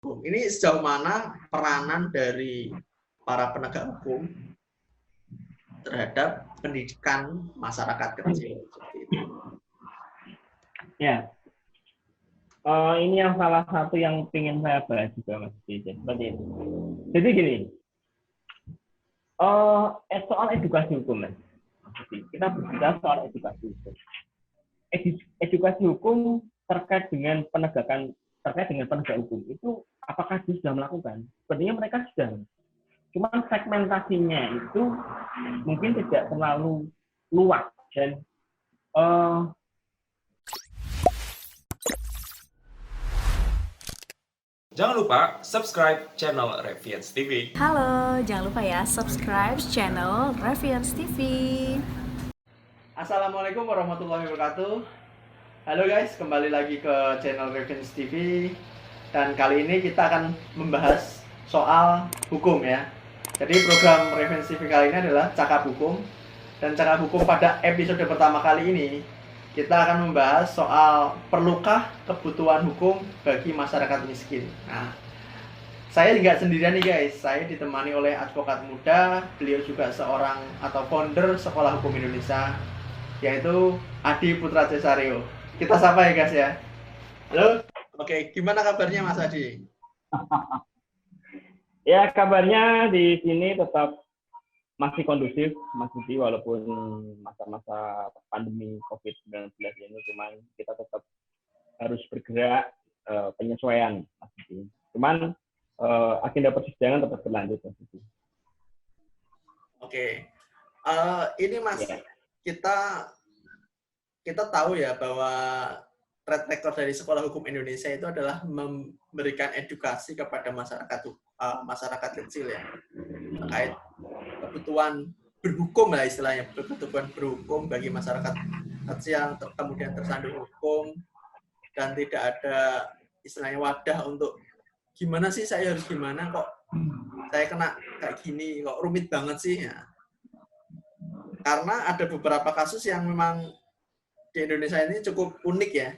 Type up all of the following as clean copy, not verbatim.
hukum. Ini sejauh mana peranan dari para penegak hukum terhadap pendidikan masyarakat kecil seperti itu. Ya, ini yang salah satu yang ingin saya bahas juga Mas Didi. Seperti itu. Jadi gini, soal edukasi hukum Mas. Kita berbicara soal edukasi hukum. Edukasi hukum terkait dengan penegak hukum itu apakah dia sudah melakukan? Sebenarnya mereka sudah. Cuman segmentasinya itu mungkin tidak terlalu luas dan Jangan lupa subscribe channel Revians TV. Halo, jangan lupa ya subscribe channel Revians TV. Assalamualaikum warahmatullahi wabarakatuh. Halo guys, kembali lagi ke channel Revians TV. Dan kali ini kita akan membahas soal hukum ya. Jadi program Revians TV kali ini adalah Cakap Hukum. Dan Cakap Hukum pada episode pertama kali ini kita akan membahas soal perlukah kebutuhan hukum bagi masyarakat miskin. Nah, saya nggak sendirian nih guys, saya ditemani oleh advokat muda, beliau juga seorang atau founder Sekolah Hukum Indonesia, yaitu Adi Putra Cesario. Kita sapa ya guys ya. Halo, oke, gimana kabarnya Mas Adi? Ya, kabarnya di sini tetap masih kondusif, Mas Budi, walaupun masa-masa pandemi COVID-19 ini, cuman kita tetap harus bergerak penyesuaian, Mas Budi. Cuman agenda persidangan tetap berlanjut, Mas Budi. Oke, ini Mas, Ya. kita tahu ya bahwa track record dari Sekolah Hukum Indonesia itu adalah memberikan edukasi kepada masyarakat kecil ya, terkait kebutuhan berhukum lah istilahnya, kebutuhan berhukum bagi masyarakat kecil yang kemudian tersandung hukum dan tidak ada istilahnya wadah untuk gimana sih saya harus gimana kok saya kena kayak gini kok rumit banget sih ya. Karena ada beberapa kasus yang memang di Indonesia ini cukup unik ya.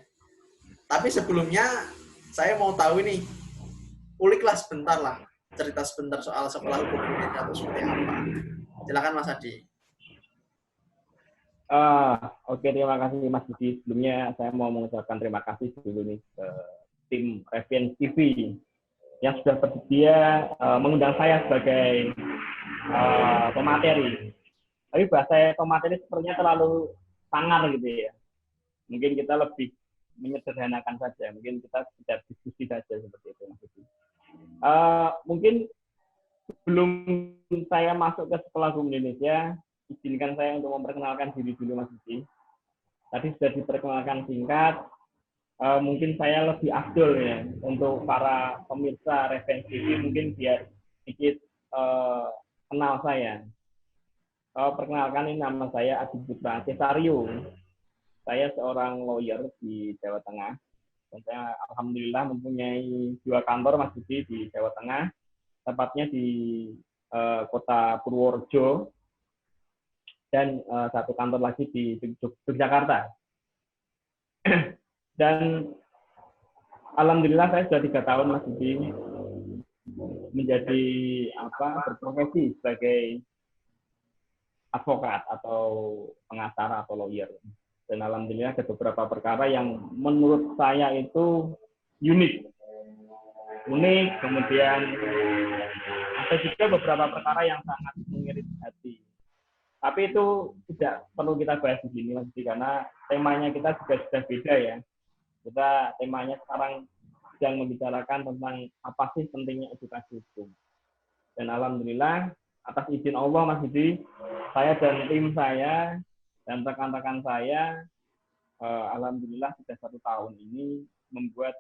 Tapi sebelumnya saya mau tahu ini, uliklah sebentar lah, cerita sebentar soal Sekolah Hukum Indonesia itu seperti apa. Silakan Mas Adi. Oke, terima kasih Mas Budi. Sebelumnya saya mau mengucapkan terima kasih dulu nih ke tim Revians TV yang sudah bersedia mengundang saya sebagai pemateri. Tapi bahasa pemateri sepertinya terlalu sangar gitu ya. Mungkin kita lebih menyederhanakan saja. Mungkin kita tidak diskusi saja seperti itu Mas Budi. Mungkin sebelum saya masuk ke Sekolah Hukum Indonesia, izinkan saya untuk memperkenalkan diri dulu Mas Budi. Tadi sudah diperkenalkan singkat. Mungkin saya lebih afdol ya untuk para pemirsa Revians TV, mungkin biar sedikit kenal saya. Perkenalkan, ini nama saya Adi Putra Cesario. Saya seorang lawyer di Jawa Tengah. Dan saya alhamdulillah mempunyai 2 kantor Mas Budi di Jawa Tengah, tepatnya di kota Purworejo dan 1 kantor lagi di Yogyakarta. Dan alhamdulillah saya sudah 3 tahun Mas Budi menjadi berprofesi sebagai advokat atau pengacara atau lawyer. Dan alhamdulillah ada beberapa perkara yang menurut saya itu unik, kemudian ada juga beberapa perkara yang sangat mengiris hati. Tapi itu tidak perlu kita bahas di sini Mas, karena temanya kita juga sudah beda ya. Kita temanya sekarang sedang membicarakan tentang apa sih pentingnya edukasi hukum. Dan alhamdulillah atas izin Allah Mas Budi, saya dan tim saya dan rekan-rekan saya alhamdulillah sudah 1 tahun ini membuat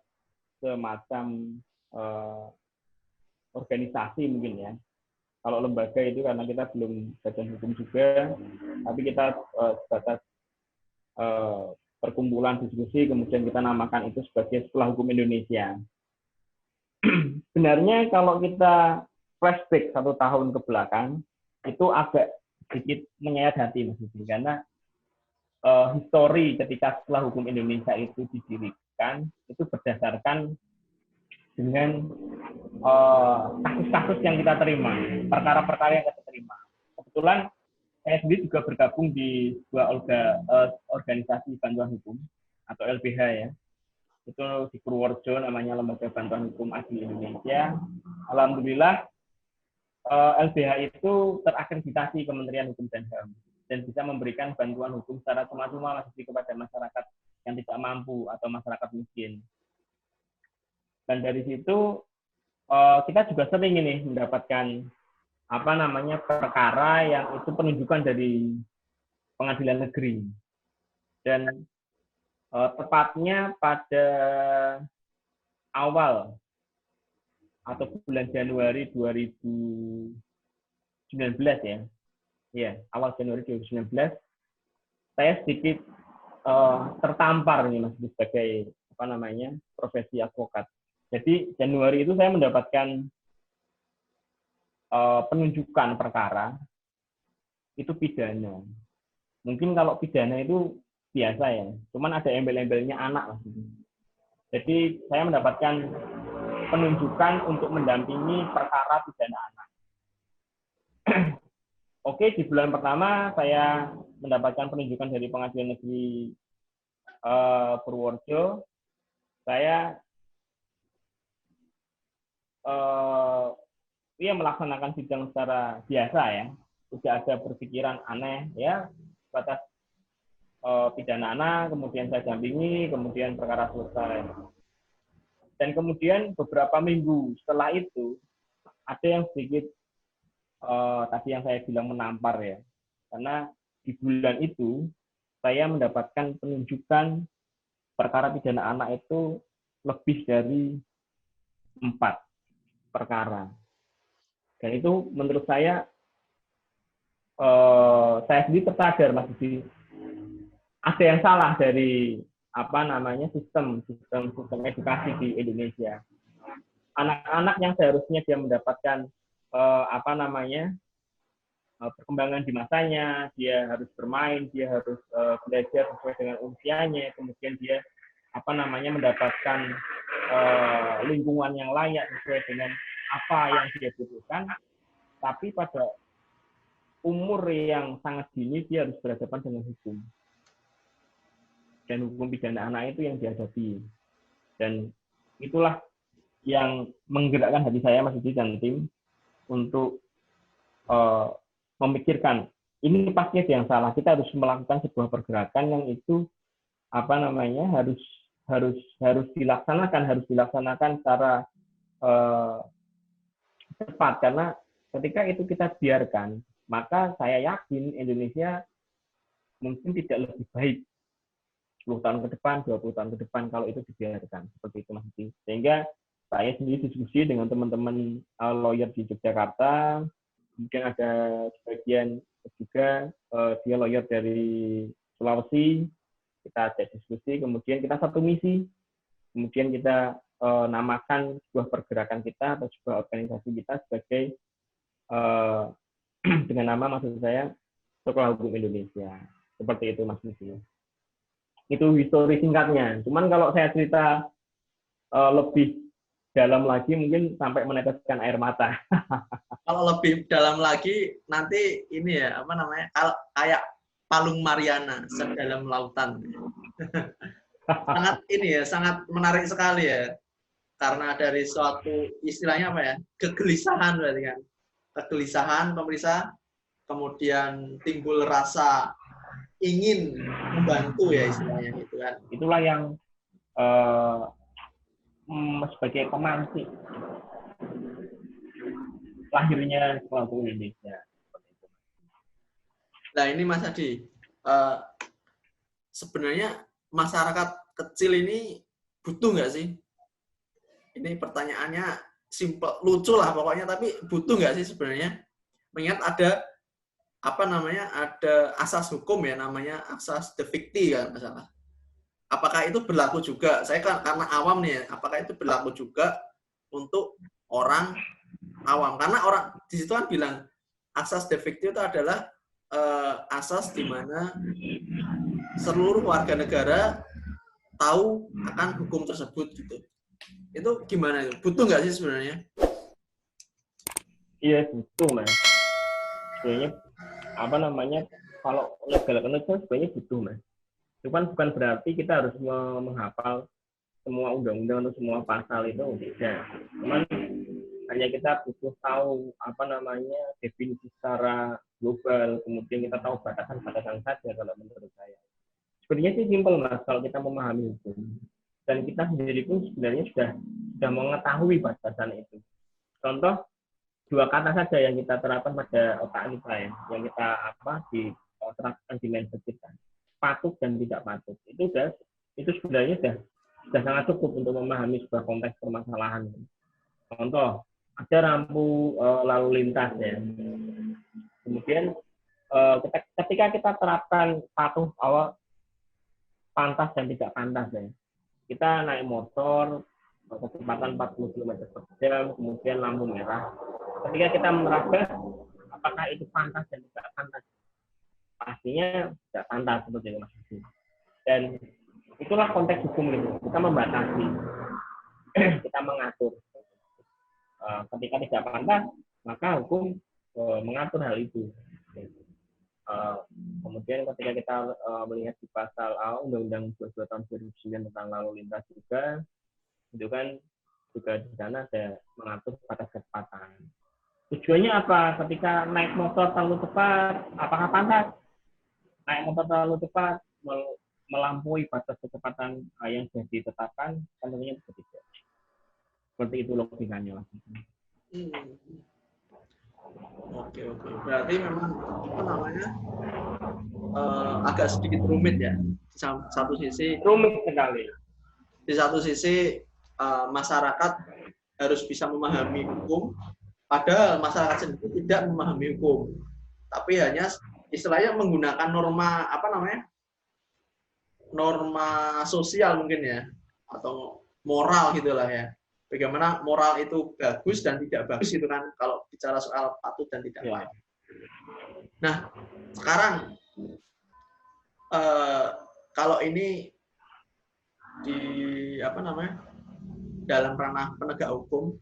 semacam organisasi mungkin ya. Kalau lembaga itu karena kita belum badan hukum juga, tapi kita sebatas perkumpulan diskusi, kemudian kita namakan itu sebagai Sekolah Hukum Indonesia. Sebenarnya kalau kita flashback 1 tahun ke belakang, itu agak sedikit menyayat hati Mas Budi, karena histori ketika Sekolah Hukum Indonesia itu didirikan itu berdasarkan dengan kasus-kasus yang kita terima, perkara-perkara yang kita terima. Kebetulan saya sendiri juga bergabung di sebuah organisasi bantuan hukum atau LBH ya. Itu di Purworejo, namanya Lembaga Bantuan Hukum Adil Indonesia. Alhamdulillah LBH itu terakreditasi Kementerian Hukum dan HAM dan bisa memberikan bantuan hukum secara cuma-cuma kepada masyarakat yang tidak mampu atau masyarakat miskin. Dan dari situ kita juga sering ini mendapatkan perkara yang itu penunjukan dari pengadilan negeri. Dan tepatnya pada awal atau bulan Januari 2019 ya. Ya, awal Januari 2019 saya sedikit tertampar nih Mas sebagai profesi advokat. Jadi Januari itu saya mendapatkan penunjukan perkara itu pidana. Mungkin kalau pidana itu biasa ya, cuman ada embel-embelnya anak. Jadi saya mendapatkan penunjukan untuk mendampingi perkara pidana anak. Oke, di bulan pertama saya mendapatkan penunjukan dari Pengadilan Negeri Purworejo. Saya melaksanakan sidang secara biasa ya, tidak ada berpikiran aneh ya, batas pidana anak, kemudian saya dampingi, kemudian perkara selesai. Dan kemudian beberapa minggu setelah itu ada yang sedikit tadi yang saya bilang menampar ya, karena di bulan itu saya mendapatkan penunjukan perkara pidana anak itu lebih dari 4 perkara. Dan itu menurut saya sendiri tersadar Mas Budi, ada yang salah dari sistem edukasi di Indonesia. Anak-anak yang seharusnya dia mendapatkan perkembangan di masanya, dia harus bermain, dia harus belajar sesuai dengan usianya, kemudian dia mendapatkan lingkungan yang layak sesuai dengan apa yang dia butuhkan, tapi pada umur yang sangat dini dia harus berhadapan dengan hukum. Dan hukum pidana anak itu yang dihadapi. Dan itulah yang menggerakkan hati saya, Mas Didi dan tim, untuk memikirkan, ini pasti ada yang salah. Kita harus melakukan sebuah pergerakan yang itu harus dilaksanakan secara cepat, karena ketika itu kita biarkan, maka saya yakin Indonesia mungkin tidak lebih baik 10 tahun ke depan, 20 tahun ke depan kalau itu dibiarkan seperti itu Mas Didi. Sehingga saya sendiri diskusi dengan teman-teman lawyer di Yogyakarta, kemudian ada sebagian juga dia lawyer dari Sulawesi, kita ada diskusi, kemudian kita satu misi, kemudian kita namakan sebuah pergerakan kita atau sebuah organisasi kita sebagai dengan nama maksud saya Sekolah Hukum Indonesia. Seperti itu Mas Didi. Itu histori singkatnya. Cuman kalau saya cerita lebih dalam lagi mungkin sampai meneteskan air mata. Kalau lebih dalam lagi nanti ini ya kayak Palung Mariana sedalam lautan. Sangat menarik sekali ya. Karena dari suatu istilahnya kegelisahan berarti kan. Kegelisahan pemirsa, kemudian timbul rasa ingin membantu ya istilahnya gitu kan. Itulah yang sebagai pemancing lahirnya Sekolah Hukum Indonesia. Nah ini Mas Adi, sebenarnya masyarakat kecil ini butuh nggak sih? Ini pertanyaannya simpel, lucu lah pokoknya, tapi butuh nggak sih sebenarnya? Mengingat ada ada asas hukum ya, namanya asas de ficti kan masalah. Apakah itu berlaku juga? Saya kan karena awam nih ya, apakah itu berlaku juga untuk orang awam? Karena orang di situ kan bilang asas de ficti itu adalah asas di mana seluruh warga negara tahu akan hukum tersebut gitu. Itu gimana itu? Butuh nggak sih sebenarnya? Iya butuh mas. Sebenarnya apa namanya kalau legal knowledge sebenarnya butuh mas. Cuman bukan berarti kita harus menghafal semua undang-undang atau semua pasal itu tidak. Cuman hanya kita butuh tahu apa namanya definisi secara global, kemudian kita tahu batasan-batasan saja kalau menurut saya. Sebenarnya sih simpel mas kalau kita memahami hukum. Dan kita sendiri pun sebenarnya sudah mengetahui batasan itu. Contoh 2 kata saja yang kita terapkan pada otak kita ya, yang kita terapkan di mindset kita. Patut dan tidak patut. Itu sebenarnya sudah sangat cukup untuk memahami sebuah konteks permasalahan. Contoh, ada lampu lalu lintas ya. Kemudian ketika kita terapkan patuh pantas dan tidak pantas ya. Kita naik motor kecepatan 40 km per jam, kemudian lampu merah. Ketika kita meraba apakah itu pantas dan tidak pantas, pastinya tidak pantas seperti itu mas. Dan itulah konteks hukum itu. Kita membatasi, kita mengatur. Ketika tidak pantas, maka hukum mengatur hal itu. Kemudian ketika kita melihat di pasal Undang-Undang 22 tahun 2009 tentang lalu lintas juga, itu kan juga di sana ada mengatur batas kecepatan. Tujuannya apa? Ketika naik motor terlalu cepat, apakah pantas? Naik motor terlalu cepat melampaui batas kecepatan yang sudah ditetapkan, tentunya tidak. Seperti itu logikanya. Oke. Berarti memang apa namanya agak sedikit rumit ya. Di satu sisi rumit sekali. Di satu sisi masyarakat harus bisa memahami hukum, padahal masyarakat sendiri tidak memahami hukum, tapi hanya istilahnya menggunakan norma norma sosial mungkin ya, atau moral gitulah ya. Bagaimana moral itu bagus dan tidak bagus gitu kan kalau bicara soal patut dan tidak patut. Nah, sekarang kalau ini di dalam ranah penegak hukum,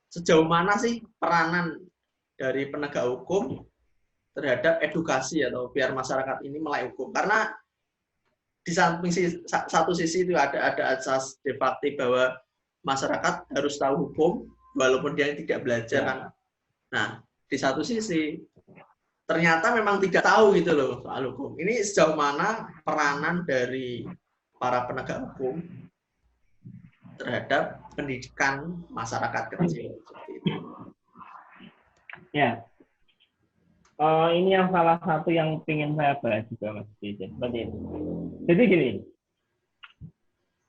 sejauh mana sih peranan dari penegak hukum terhadap edukasi atau biar masyarakat ini melek hukum? Karena di samping satu sisi itu ada asas de facto bahwa masyarakat harus tahu hukum walaupun dia tidak belajar kan. Nah, di satu sisi ternyata memang tidak tahu gitu loh soal hukum. Ini sejauh mana peranan dari para penegak hukum terhadap pendidikan masyarakat kecil seperti itu. Ya. Ini yang salah satu yang ingin saya bahas juga Mas DJ. Seperti itu. Jadi gini,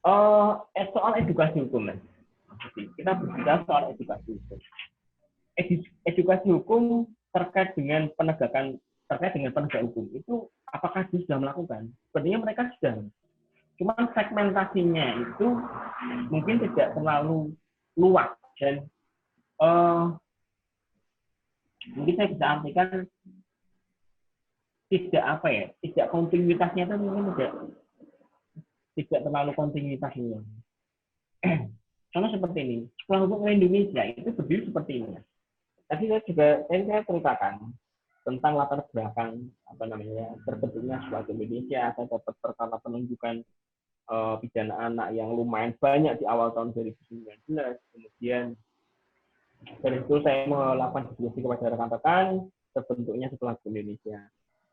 soal edukasi hukum, Mas. Kita berbicara soal edukasi hukum. Edukasi hukum terkait dengan penegak hukum itu apakah dia sudah melakukan? Sepertinya mereka sudah. Cuma segmentasinya itu mungkin tidak terlalu luas dan mungkin saya bisa artikan tidak kontinuitasnya itu mungkin tidak terlalu kontinuitasnya. Karena seperti ini, sekolah hukum Indonesia itu berdiri seperti ini. Tadi saya ceritakan tentang latar belakang terbentuknya sekolah Indonesia. Saya dapat perkara penunjukan pidana anak yang lumayan banyak di awal tahun 2019. Kemudian dari itu saya melakukan diskusi kepada rekan-rekan terbentuknya sekolah Indonesia.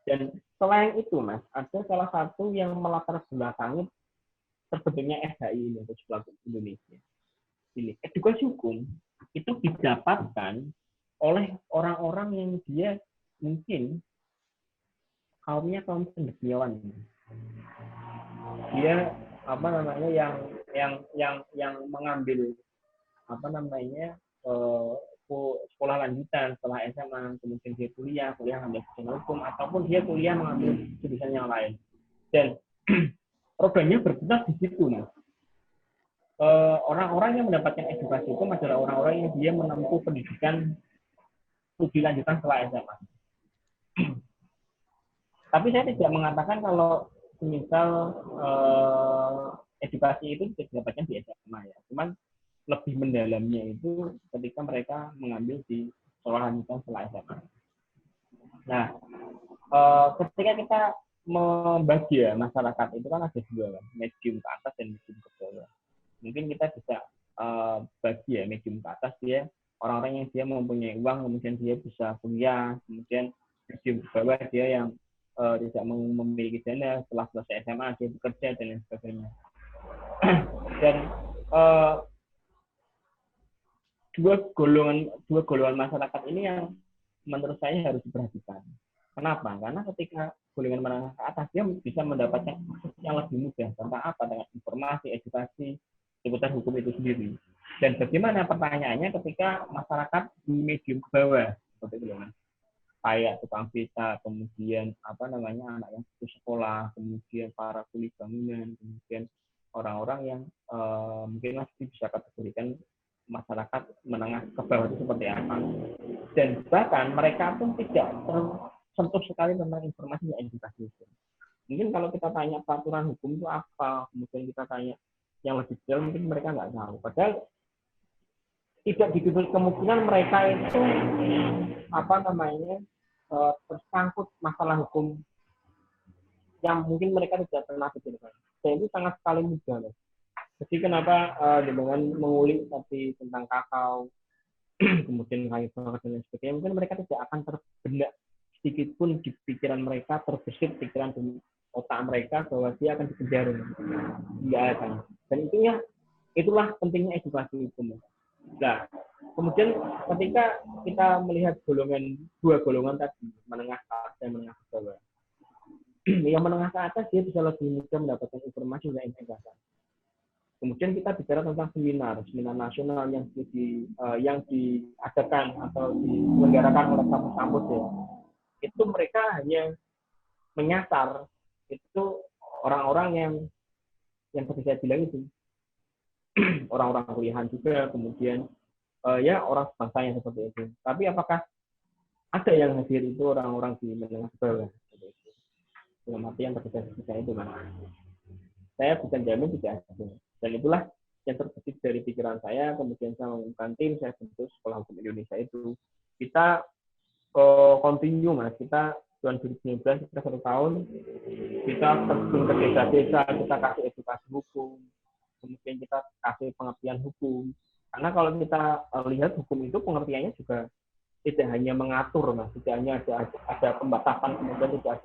Dan selain itu, Mas, ada salah satu yang melatar belakangi terbentuknya SHI ini atau Sekolah Indonesia. Ini edukasi hukum itu didapatkan oleh orang-orang yang dia mungkin kaumnya kaum cendekiawan. Dia yang mengambil sekolah lanjutan setelah SMA, kemudian dia kuliah ambil jurusan hukum, ataupun dia kuliah mengambil jurusan yang lain. Dan programnya berputar di situ, Mas. Orang-orang yang mendapatkan edukasi hukum adalah orang-orang yang dia menempuh pendidikan studi lanjutan setelah SMA. Tapi saya tidak mengatakan kalau misal edukasi itu tidak didapatkan di SMA ya. Cuman lebih mendalamnya itu ketika mereka mengambil di sekolah lanjutan setelah SMA. Nah, ketika kita membagi ya masyarakat itu kan ada dua kan, medium ke atas dan medium ke bawah. Mungkin kita bisa bagi ya medium ke atas dia orang-orang yang dia mempunyai uang, kemudian dia bisa kuliah, kemudian medium ke bawah dia yang tidak memiliki dana, setelah selesai SMA dia bekerja dan lain sebagainya. Dan dua golongan masyarakat ini yang menurut saya harus diperhatikan. Kenapa? Karena ketika golongan menengah ke atas dia bisa mendapatkan akses yang lebih mudah tentang apa, dengan informasi, edukasi seputar hukum itu sendiri. Dan bagaimana pertanyaannya ketika masyarakat di medium ke bawah seperti itu kan, kayak tukang beca, kemudian anak yang putus sekolah, kemudian para kuli bangunan, kemudian orang-orang yang mungkin masih bisa kategorikan masyarakat menengah ke bawah itu seperti apa. Dan bahkan mereka pun tidak tersentuh sekali tentang informasi dan edukasi hukum. Mungkin kalau kita tanya peraturan hukum itu apa, kemudian kita tanya yang lebih detail, mungkin mereka nggak tahu. Padahal tidak ditutup kemungkinan mereka itu tersangkut masalah hukum yang mungkin mereka tidak pernah pikirkan. Dan itu sangat sekali mudah loh. Jadi kenapa dengan mengulik tadi tentang kakao, kemudian kayu bakar dan lain sebagainya, mungkin mereka tidak akan terbenak sedikit pun di pikiran mereka, terbesit pikiran di otak mereka bahwa dia akan dipenjara. Tidak akan. Dan itulah pentingnya edukasi hukum. Nah, kemudian ketika kita melihat dua golongan tadi, menengah ke atas dan menengah ke bawah, yang menengah ke atas dia bisa lebih mudah mendapatkan informasi dan informasi. Kemudian kita bicara tentang seminar nasional yang diadakan atau diselenggarakan oleh kampus-kampus ya. Itu mereka hanya menyasar itu orang-orang yang seperti saya bilang itu orang-orang kuliahan juga, kemudian ya orang bangsa yang seperti itu. Tapi apakah ada yang hadir itu orang-orang di menengah ke bawah? Dalam artian terkait itu kan? Saya bukan jamin tidak ada. Dan itulah yang terbesit dari pikiran saya, kemudian saya mengumumkan tim, saya bentuk Sekolah Hukum Indonesia itu. Kita continue Mas, kita 2019 kita 1 tahun, kita terjun ke desa-desa, kita kasih edukasi hukum, kemudian kita kasih pengertian hukum. Karena kalau kita lihat hukum itu pengertiannya juga tidak hanya mengatur Mas, tidak hanya ada pembatasan, kemudian tidak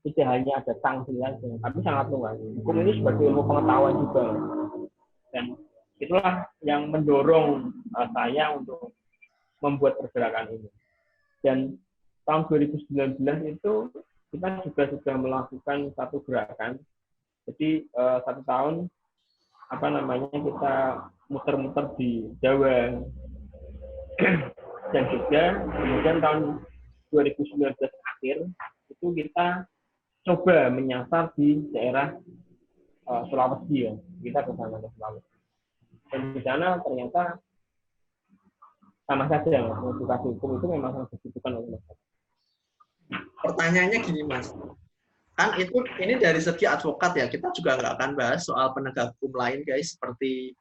hanya ada sanksi saja, tapi sangat luas. Hukum ini sebagai ilmu pengetahuan juga. Dan itulah yang mendorong saya untuk membuat pergerakan ini. Dan tahun 2019 itu kita juga sudah melakukan satu gerakan. Jadi 1 tahun kita muter-muter di Jawa dan juga kemudian tahun 2019 akhir itu kita coba menyasar di daerah Sulawesi ya, kita ke sana ke Sulawesi. Dan di sana ternyata sama saja, edukasi hukum itu memang sangat dibutuhkan oleh masyarakat. Pertanyaannya gini Mas, kan ini dari segi advokat ya, kita juga nggak akan bahas soal penegak hukum lain guys, seperti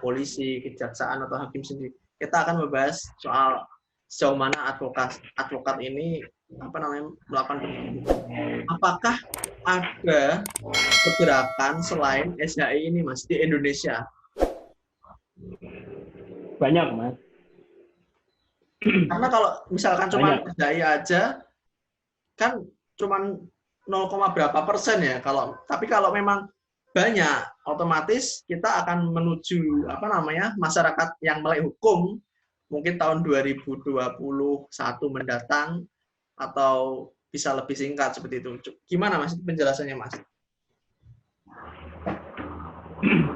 polisi, kejaksaan atau hakim sendiri. Kita akan membahas soal sejauh mana advokat ini melakukan apakah ada pergerakan selain SHI ini Mas di Indonesia? Banyak Mas. Karena kalau misalkan cuma SHI aja kan cuma 0, berapa persen ya, tapi kalau memang banyak, otomatis kita akan menuju masyarakat yang melek hukum mungkin tahun 2021 mendatang, atau bisa lebih singkat seperti itu. Gimana Mas penjelasannya Mas?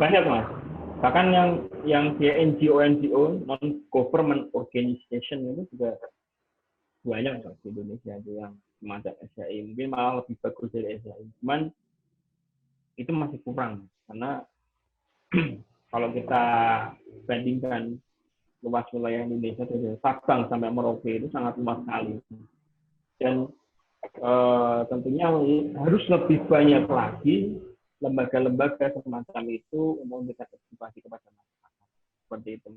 Banyak Mas. Bahkan yang dia NGO non government organization itu juga banyak Mas, di Indonesia itu yang semacam SHI, mungkin malah lebih bagus dari SHI. Cuman itu masih kurang karena kalau kita bandingkan luas wilayah Indonesia dari Sabang sampai Merauke itu sangat luas sekali. Dan tentunya harus lebih banyak lagi lembaga-lembaga semacam itu untuk memberikan edukasi kepada masyarakat. seperti itu.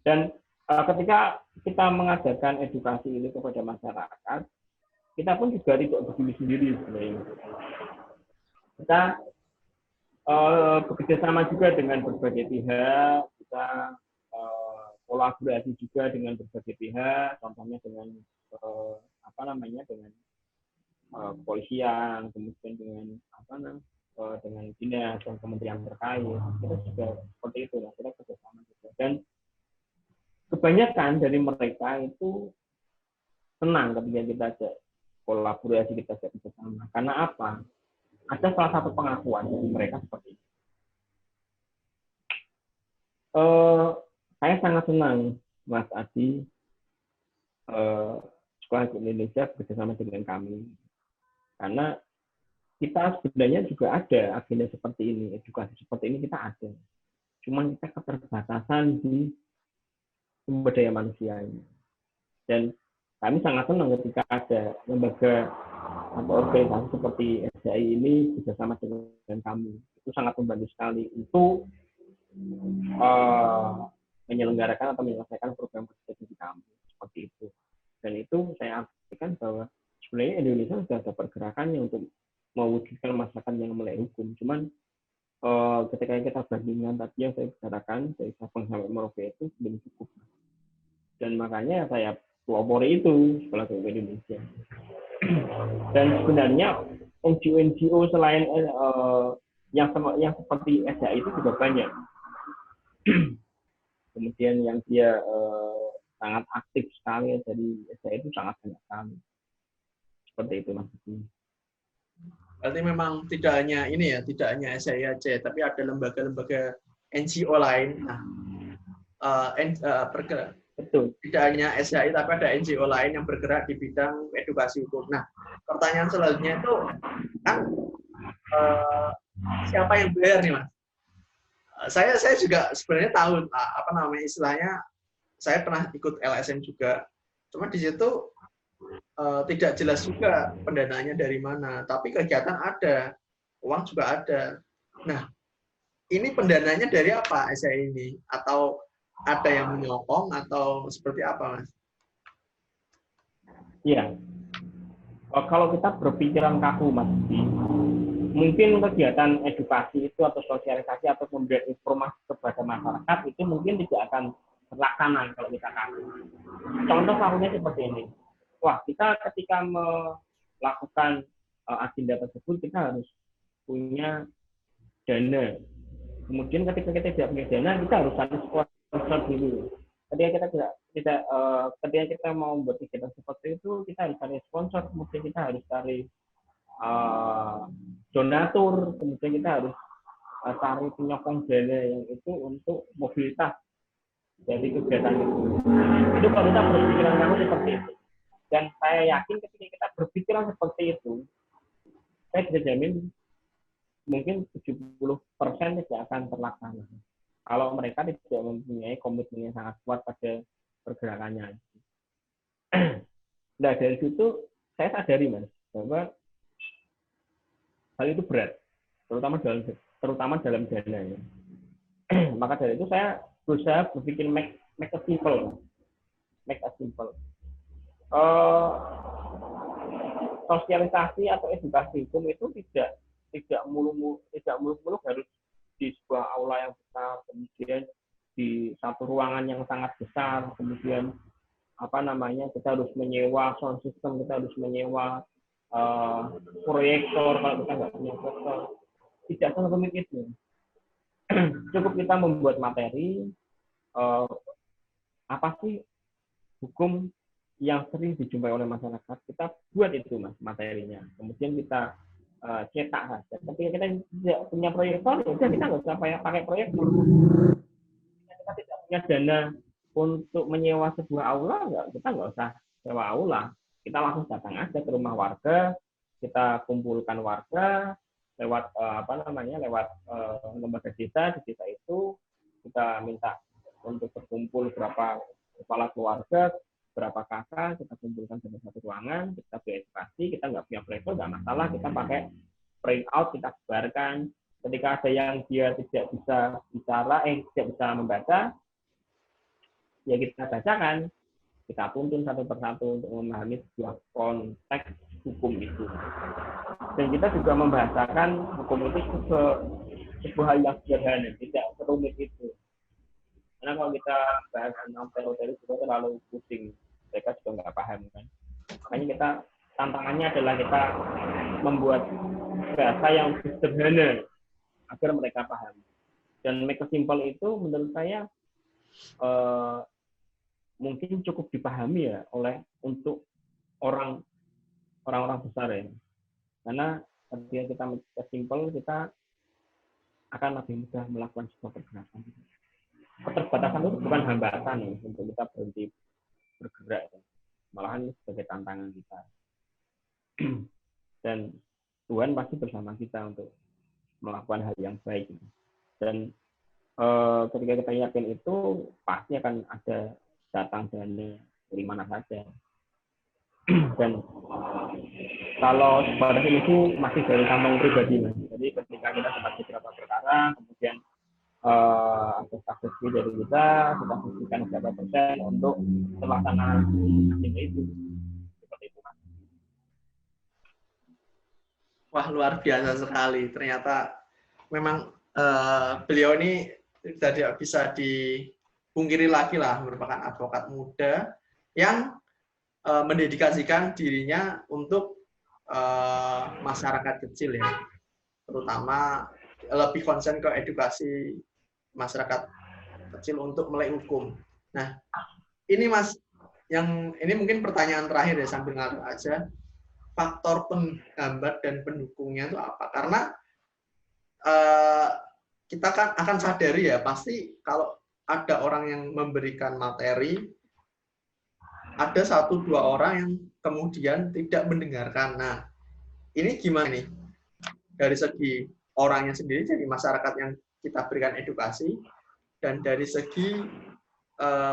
Dan ketika kita mengadakan edukasi ini kepada masyarakat, kita pun juga tidak berdiri sendiri sebenarnya. Kita bekerja sama juga dengan berbagai pihak, kita kolaborasi juga dengan berbagai pihak, contohnya dengan dengan kepolisian, kemudian dengan dengan dinas dan kementerian terkait. Kita juga seperti itu, kita bekerja sama juga. Dan kebanyakan dari mereka itu senang ketika kita ajak kolaborasi, kita ajak bersama. Karena apa? Ada salah satu pengakuan dari mereka seperti itu. Saya sangat senang, Mas Adi, Sekolah Hukum Indonesia bekerjasama dengan kami. Karena kita sebenarnya juga ada agenda seperti ini, edukasi seperti ini kita ada. Cuman kita keterbatasan di sumber daya manusianya. Dan kami sangat senang ketika ada lembaga atau organisasi seperti SHI ini bersama dengan kami. Itu sangat membantu sekali untuk menyelenggarakan atau menyelesaikan program kerja kami seperti itu. Dan itu saya artikan bahwa sebenarnya Indonesia sudah ada pergerakannya untuk mewujudkan masyarakat yang melek hukum. Cuman ketika kita bandingkan tadi yang saya bicarakan dari Sabang sampai Merauke itu belum cukup. Dan makanya saya pelopori itu Sekolah Hukum Indonesia. Dan sebenarnya NGO selain yang seperti SHI itu juga banyak. Kemudian yang dia sangat aktif sekali dari SHI itu sangat banyak sekali. Seperti itu Mas. Berarti memang tidak hanya ini ya, tidak hanya SHI aja, tapi ada lembaga-lembaga NGO lain. Bergerak. Betul. Tidak hanya SHI, tapi ada NGO lain yang bergerak di bidang edukasi hukum. Nah, pertanyaan selanjutnya itu kan siapa yang bayar nih, Mas? Saya juga sebenarnya tahu istilahnya. Saya pernah ikut LSM juga. Cuma di situ tidak jelas juga pendanaannya dari mana. Tapi kegiatan ada, uang juga ada. Nah, ini pendananya dari apa SHI ini? Atau ada yang menyokong atau seperti apa, Mas? Iya. Kalau kita berpikiran kaku, Mas, mungkin kegiatan edukasi itu atau sosialisasi atau memberikan informasi kepada masyarakat itu mungkin tidak akan terlaksana kalau kita kaku. Contoh kakunya seperti ini. Wah, kita ketika melakukan agenda tersebut kita harus punya dana. Kemudian ketika kita tidak punya dana, kita harus cari sponsor dulu. Ketika kita mau membuat kegiatan seperti itu, kita harus cari sponsor, kemudian kita harus cari donatur, kemudian kita harus cari penyokong dana yang itu untuk mobilitas dari kegiatan itu. Itu kalau kita berpikiran kamu seperti itu. Dan saya yakin ketika kita berpikiran seperti itu, saya bisa jamin mungkin 70% tidak akan terlaksana. Kalau mereka tidak mempunyai komitmen yang sangat kuat pada pergerakannya. Nah, dari situ saya sadari, Mas, bahwa hal itu berat, terutama dalam dana. Ya. Maka dari itu saya berusaha berpikir make a simple. Sosialisasi atau edukasi hukum itu tidak muluk-muluk harus di sebuah aula yang besar, kemudian di satu ruangan yang sangat besar, kemudian kita harus menyewa sound system, kita harus menyewa proyektor kalau kita nggak punya proyektor. Tidak serumit itu. Cukup kita membuat materi, apa sih hukum yang sering dijumpai oleh masyarakat, kita buat itu, Mas, materinya. Kemudian kita cetak saja. Tapi kita tidak punya proyektor, ya kita nggak usah pakai proyektor. Kita tidak punya dana untuk menyewa sebuah aula, kita nggak usah sewa aula. Kita langsung datang aja ke rumah warga, kita kumpulkan warga lewat lewat lembaga desa. Di desa itu kita minta untuk berkumpul berapa kepala keluarga, berapa kakak, kita kumpulkan dalam satu ruangan, kita beredukasi, kita nggak punya proyektor, nggak masalah, kita pakai print out, kita sebarkan. Ketika ada yang dia tidak bisa bicara, tidak bisa membaca, ya kita bacakan, kita tuntun satu persatu untuk memahami sebuah konteks hukum itu. Dan kita juga membahasakan hukum itu sebuah hal yang sederhana, tidak serumit itu. Karena kalau kita bahas tentang teori juga terlalu pusing, mereka juga nggak paham kan. Makanya kita tantangannya adalah kita membuat bahasa yang sederhana agar mereka paham. Dan make it simple itu menurut saya mungkin cukup dipahami ya untuk orang-orang besar ya. Karena ketika kita make it simple, kita akan lebih mudah melakukan sebuah pergerakan. Keterbatasan itu bukan hambatan ya, untuk kita berhenti bergerak ya. Malahan sebagai tantangan kita. Dan Tuhan pasti bersama kita untuk melakukan hal yang baik. Dan ketika kita yakin itu, pasti akan ada datang dana dari mana saja. Dan kalau sebatas ini masih dari kantong pribadi, Mas. Jadi ketika kita sempat beberapa perkara, kemudian ada saksi dari kita berikan berapa persen untuk pelaksanaan itu. Seperti itu, Mas. Wah, luar biasa sekali. Ternyata memang beliau ini tidak bisa dipungkiri lagi lah, merupakan advokat muda yang mendedikasikan dirinya untuk masyarakat kecil ya, terutama lebih konsen ke edukasi masyarakat kecil untuk melek hukum. Nah, ini Mas, yang ini mungkin pertanyaan terakhir ya, sambil ngatur aja. Faktor penghambat dan pendukungnya itu apa? Karena kita kan akan sadari ya, pasti kalau ada orang yang memberikan materi, ada 1-2 orang yang kemudian tidak mendengarkan. Nah, ini gimana nih? Dari segi orangnya sendiri, dari masyarakat yang kita berikan edukasi, dan dari segi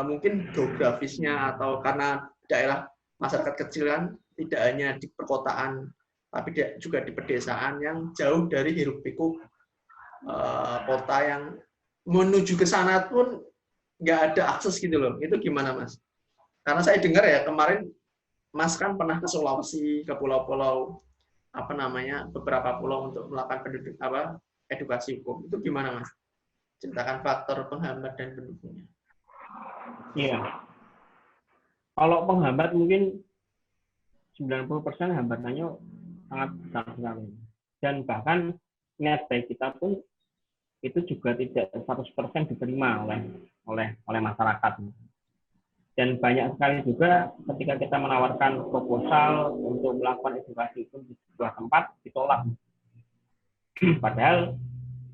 mungkin geografisnya, atau karena daerah masyarakat kecil kan tidak hanya di perkotaan, tapi juga di pedesaan yang jauh dari hiruk pikuk kota, yang menuju ke sana pun nggak ada akses gitu loh. Itu gimana Mas? Karena saya dengar ya kemarin Mas kan pernah ke Sulawesi, ke pulau-pulau beberapa pulau untuk melakukan edukasi hukum. Itu gimana Mas? Ceritakan faktor penghambat dan pendukungnya. Iya. Kalau penghambat mungkin 90% hambatannya sangat besar sekali. Dan bahkan niat baik kita pun itu juga tidak 100% diterima oleh masyarakat. Dan banyak sekali juga ketika kita menawarkan proposal untuk melakukan edukasi itu di sebuah tempat, ditolak. Padahal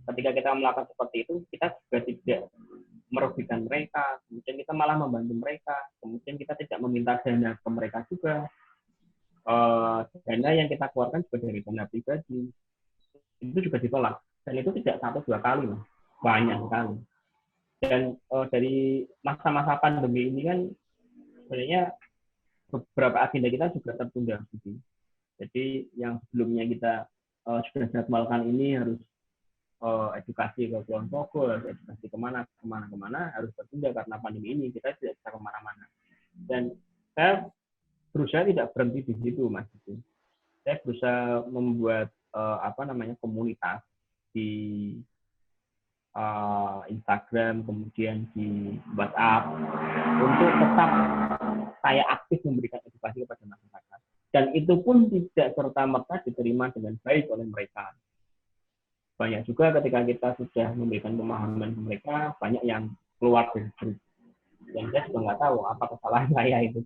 ketika kita melakukan seperti itu, kita juga tidak merugikan mereka, kemudian kita malah membantu mereka, kemudian kita tidak meminta dana ke mereka juga. Dana yang kita keluarkan juga dari dana pribadi, itu juga ditolak. Dan itu tidak 1-2 kali, banyak sekali. Dan dari masa-masa pandemi ini kan sebenarnya beberapa agenda kita juga tertunda. Jadi yang sebelumnya kita sudah jadwalkan ini harus edukasi ke Kulon Progo, edukasi kemana harus tertunda karena pandemi ini, kita tidak bisa kemana-mana. Dan saya berusaha tidak berhenti di situ, Mas. Saya berusaha membuat komunitas di Instagram, kemudian di WhatsApp, untuk tetap saya aktif memberikan edukasi kepada masyarakat. Dan itu pun tidak serta-merta diterima dengan baik oleh mereka. Banyak juga ketika kita sudah memberikan pemahaman ke mereka, banyak yang keluar dari grup. Dan saya juga nggak tahu apa kesalahan saya itu.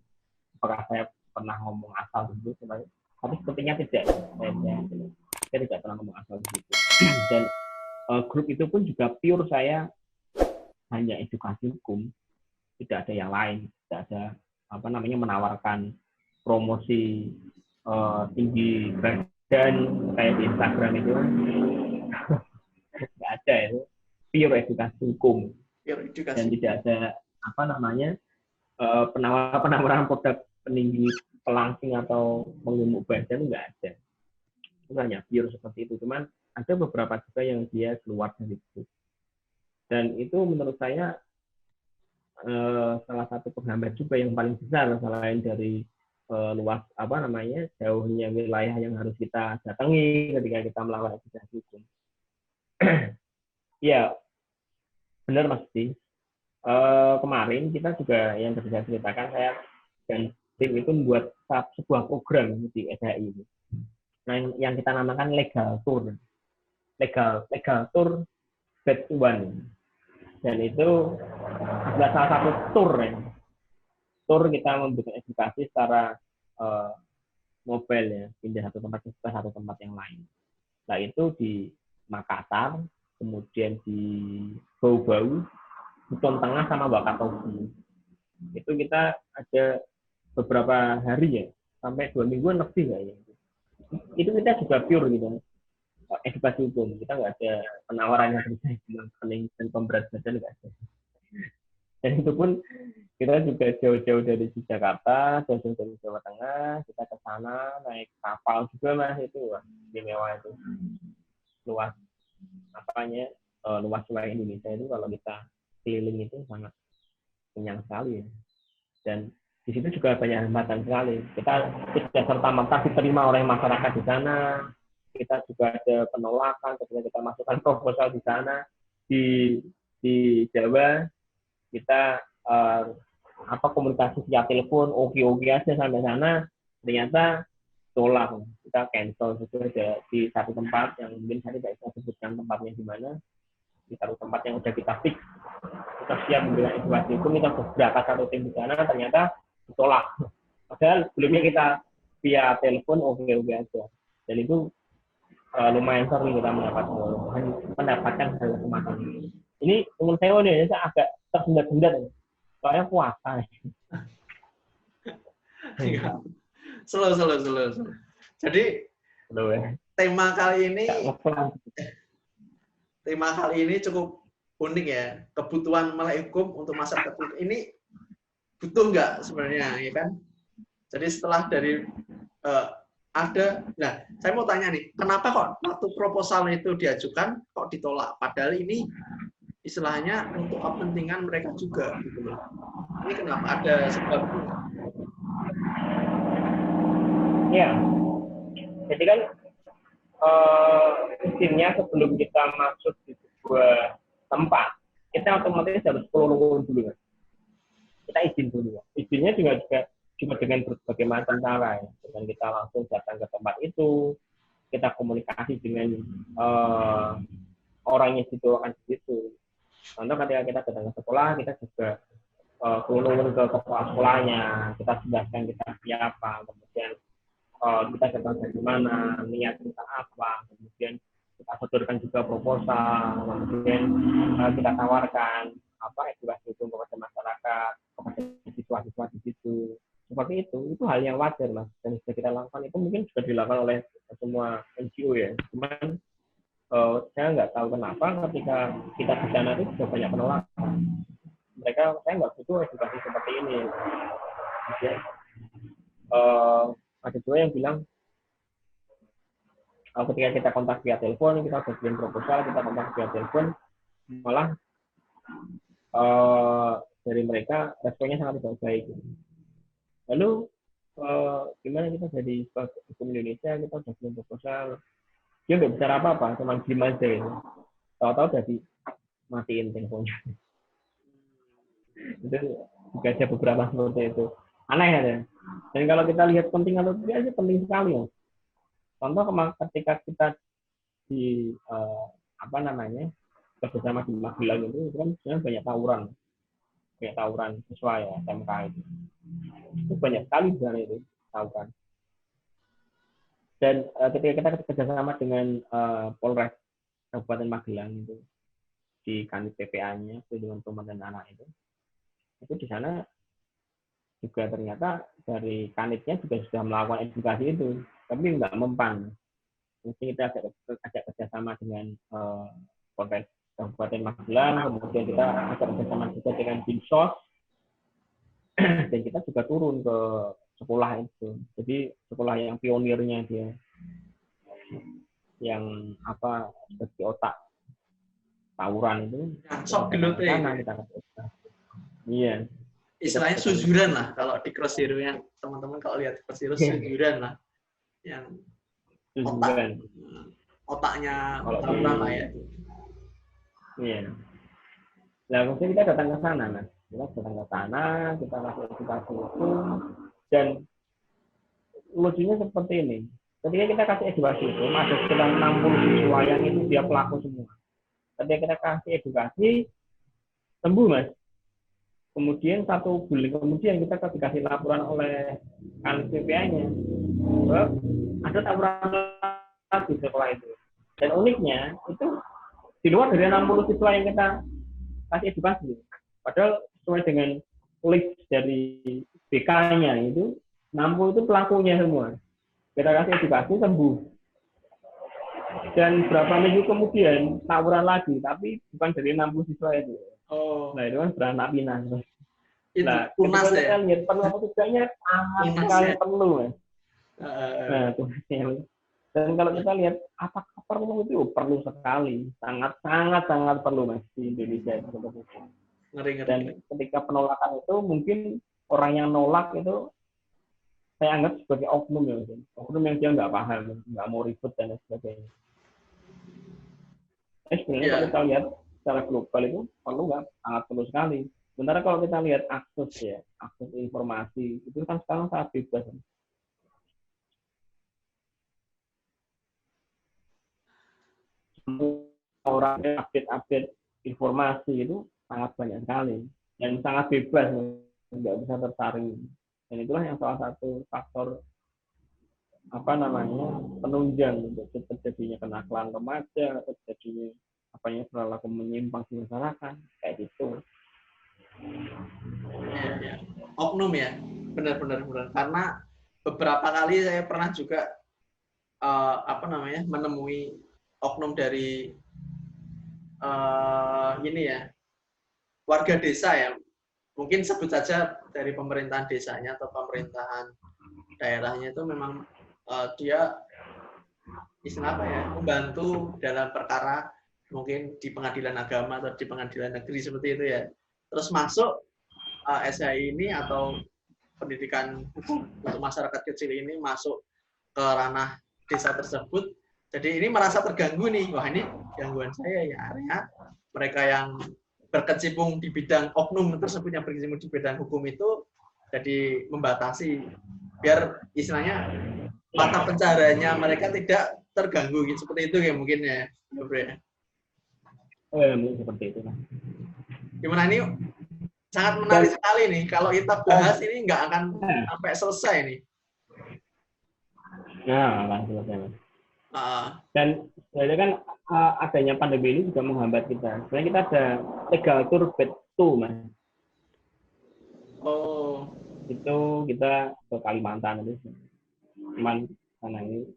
Apakah saya pernah ngomong asal dulu, tapi sepertinya tidak. Saya tidak pernah ngomong asal dulu. Dan grup itu pun juga pure saya hanya edukasi hukum, tidak ada yang lain, tidak ada menawarkan promosi tinggi badan kayak di Instagram itu, nggak ada, itu pure edukasi hukum. Dan tidak ada penawaran produk peninggi pelangsing atau penggemuk badan, nggak ada. Itu hanya pure seperti itu. Cuman ada beberapa juga yang dia keluar dari itu. Dan itu menurut saya salah satu penghambat juga yang paling besar selain dari luas jauhnya wilayah yang harus kita datangi ketika kita melakukan edukasi hukum. Ya, benar Mas Di. Kemarin kita juga yang saya ceritakan, saya dan tim itu membuat sebuah program di SHI ini. Nah, yang kita namakan Legal Tour. Legal Tour Batch 1. Dan itu adalah salah satu tour ya. Tour kita memberikan edukasi secara mobile ya, pindah satu tempat ke satu tempat yang lain. Nah, itu di Makassar, kemudian di Bau-Bau, Buton Tengah sama Wakatobi. Itu kita ada beberapa hari ya, sampai 2 mingguan lebih kayaknya. Itu kita juga pure gitu, edukasi hukum. Kita nggak ada penawaran yang pening dan pemberat badan, nggak ada. Dan itu pun kita juga jauh-jauh dari Jakarta, jauh-jauh dari Jawa Tengah, kita ke sana naik kapal juga Mas, itu wah, istimewa itu. Luas wilayah Indonesia itu kalau kita keliling itu sangat kenyang sekali ya. Dan di situ juga banyak hambatan sekali. Kita tidak serta-merta diterima oleh masyarakat di sana. Kita juga ada penolakan ketika kita masukkan proposal di sana. Di Jawa kita komunikasi via telepon oke aja sampai sana, ternyata tolak, kita cancel saja di satu tempat yang mungkin saya tidak bisa sebutkan tempatnya di mana, di satu tempat yang sudah kita fix, kita siap memberikan edukasi hukum, kita berangkat satu tim di sana, ternyata ditolak. Padahal sebelumnya kita via telepon oke aja, dan itu lumayan sering kita mendapatkan hal semacam ini. Ini menurut saya ini saya agak tersendat-sendat, soalnya puasa. Slow. Jadi tema kali ini cukup unik ya. Kebutuhan melek hukum untuk masyarakat ini butuh nggak sebenarnya, ya kan? Jadi setelah dari saya mau tanya nih, kenapa kok waktu proposal itu diajukan kok ditolak? Padahal ini istilahnya untuk kepentingan mereka juga, gitu loh. Ini kenapa, ada sebabnya? Ya, jadi kan izinnya sebelum kita masuk di sebuah tempat, kita otomatis harus perlu dulu kan. Kita izin dulu. Izinnya juga dengan berbagai macam cara ya. Dengan kita langsung datang ke tempat itu, kita komunikasi dengan orangnya akan di situ. Contoh ketika kita datang ke sekolah, kita juga turun ke kepala sekolahnya, kita jelaskan kita siapa, kemudian kita datang dari mana, niat kita apa, kemudian kita sodorkan juga proposal, kemudian kita tawarkan edukasi hukum kepada masyarakat, kepada siswa-siswa di situ. Seperti itu hal yang wajar Mas, dan sudah kita lakukan. Itu mungkin juga dilakukan oleh semua NGO ya, cuman saya nggak tahu kenapa ketika kita di sana itu sudah banyak penolakan. Saya nggak butuh edukasi seperti ini. Kemudian, ada juga yang bilang ketika kita kontak via telepon, kita bikin proposal, kita kontak via telepon, malah dari mereka responnya sangat tidak baik. Lalu gimana kita jadi hukum Indonesia, kita sudah bikin proposal, dia nggak bicara apa-apa, cuma diem aja gitu. Tahu-tahu jadi matiin teleponnya. Itu juga ada beberapa seperti itu. Aneh ya. Dan kalau kita lihat penting atau tidak, sih penting sekali ya. Contoh ketika kita di bersama di Magelang itu kan sebenarnya banyak tawuran siswa ya, SMK itu banyak sekali sebenarnya itu tawuran. Dan ketika kita kerjasama dengan Polres Kabupaten Magelang itu di Kanit PPA-nya, dengan Perlindungan Anak itu di sana juga ternyata dari Kanitnya juga sudah melakukan edukasi itu, tapi nggak mempan. Mungkin kita ajak kerjasama dengan Polres Kabupaten Magelang, kemudian kita ajak kerjasama juga dengan Dinsos, dan kita juga turun ke sekolah itu. Jadi sekolah yang pionirnya dia, yang seperti otak tawuran itu. Sok gelut sana kita Iya. Istilahnya sujuran lah kalau di Cross Hero yang teman-teman kalau lihat Cross Hero sujuran lah yang Tujuan. otaknya Kalau Tauran lah ya. Iya. Nah, mungkin kita datang ke sana, Mas. Kita datang ke sana, kita lakukan edukasi hukum, dan lucunya seperti ini. Ketika kita kasih edukasi hukum, ada sekitar 60 siswa yang itu dia pelaku semua. Ketika kita kasih edukasi, sembuh, Mas. Kemudian 1 bulan kemudian kita dikasih laporan oleh KPPA-nya. Ada tawuran lagi setelah itu. Dan uniknya, itu di luar dari 60 siswa yang kita kasih edukasi. Padahal sesuai dengan list dari BK-nya itu 60 itu pelakunya semua. Kita kasih edukasi sembuh. Dan berapa minggu kemudian tawuran lagi, tapi bukan dari 60 siswa itu. Oh. Nah itu kan beranak pinak. Itu Nah, tunas ya. Kita lihat perlu apa tidaknya sangat sekali perlu, Mas. Nah, tunasnya. Dan kalau kita lihat apakah perlu itu perlu sekali, sangat perlu, Mas, di Indonesia itu. Ngeri. Dan ketika penolakan itu mungkin orang yang nolak itu saya anggap sebagai oknum ya, oknum yang dia nggak paham, nggak mau ribut dan sebagainya. Sebenarnya kalau kita lihat secara global itu perlu nggak, sangat perlu sekali. Sementara kalau kita lihat akses informasi itu kan sekarang sangat bebas. Orang update informasi itu sangat banyak sekali dan sangat bebas, nggak bisa tersaring. Dan itulah yang salah satu faktor penunjang untuk terjadinya kenakalan remaja, terjadinya perilaku menyimpang di masyarakat kayak gitu. Ya. Oknum ya, benar. Karena beberapa kali saya pernah juga menemui oknum dari warga desa ya. Mungkin sebut saja dari pemerintahan desanya atau pemerintahan daerahnya itu memang dia membantu dalam perkara mungkin di pengadilan agama atau di pengadilan negeri seperti itu ya. Terus masuk SHI ini atau pendidikan hukum untuk masyarakat kecil ini masuk ke ranah desa tersebut. Jadi ini merasa terganggu nih, wah ini gangguan saya ya, area mereka yang berkecimpung di bidang oknum tersebut yang berkecimpung di bidang hukum itu jadi membatasi biar istilahnya mata pencahariannya mereka tidak terganggu gitu, seperti itu ya mungkin ya, Bro ya. Mungkin seperti itu. Gimana ini sangat menarik sekali nih kalau kita bahas ini nggak akan sampai selesai nih. Nah, langsung selesai. Dan sebenarnya kan adanya pandemi ini juga menghambat kita. Sebenarnya kita ada legal tour batch 2, Mas. Oh. Itu kita ke Kalimantan itu. Cuman karena ini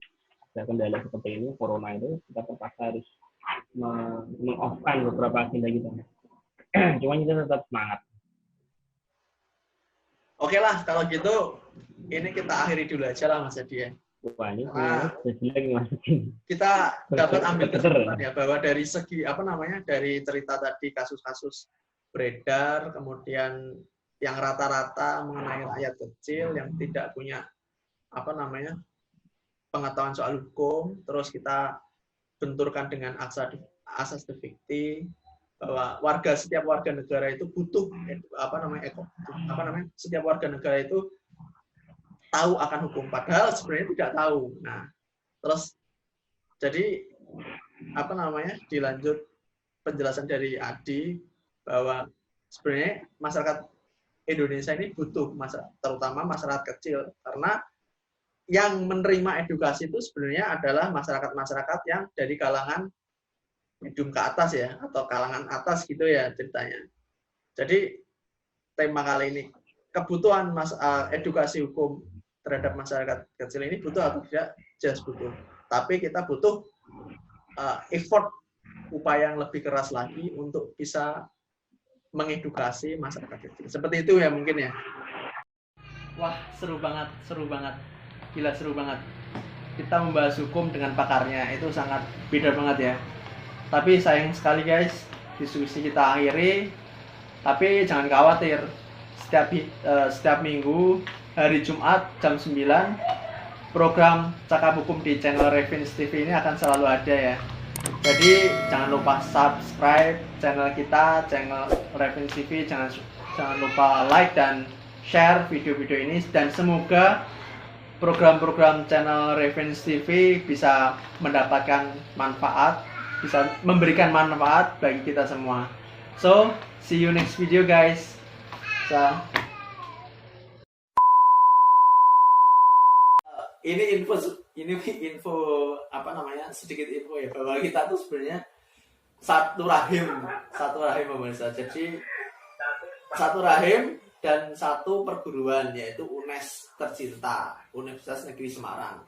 ada kendala seperti ini, corona itu, kita terpaksa harus meng-off-kan beberapa agenda kita. Cuman kita tetap semangat. Oke lah, kalau gitu ini kita akhiri dulu aja lah Mas Adi ya. Kita dapat ambil kesimpulan ya bahwa dari segi dari cerita tadi kasus-kasus beredar, kemudian yang rata-rata mengenai rakyat kecil yang tidak punya pengetahuan soal hukum, terus kita benturkan dengan asas delikti bahwa setiap warga negara itu butuh setiap warga negara itu tahu akan hukum, padahal sebenarnya tidak tahu. Nah, terus jadi dilanjut penjelasan dari Adi bahwa sebenarnya masyarakat Indonesia ini butuh, terutama masyarakat kecil, karena yang menerima edukasi itu sebenarnya adalah masyarakat-masyarakat yang dari kalangan medium ke atas ya, atau kalangan atas gitu ya ceritanya. Jadi tema kali ini kebutuhan edukasi hukum terhadap masyarakat kecil ini butuh atau tidak? Jelas butuh. Tapi kita butuh effort, upaya yang lebih keras lagi untuk bisa mengedukasi masyarakat kecil. Seperti itu ya mungkin ya. Wah, seru banget. Gila seru banget. Kita membahas hukum dengan pakarnya, itu sangat beda banget ya. Tapi sayang sekali guys, diskusi kita akhiri. Tapi jangan khawatir, setiap minggu hari Jumat jam 9 program Cakap Hukum di channel Revins TV ini akan selalu ada ya. Jadi jangan lupa subscribe channel kita, channel Revins TV. Jangan lupa like dan share video-video ini, dan semoga program-program channel Revins TV bisa mendapatkan manfaat, bisa memberikan manfaat bagi kita semua. So, see you next video guys. Ini info apa namanya, sedikit info ya, bahwa kita tuh sebenarnya satu rahim pemirsa. Jadi satu rahim dan satu perguruan, yaitu UNES tercinta, Universitas Negeri Semarang.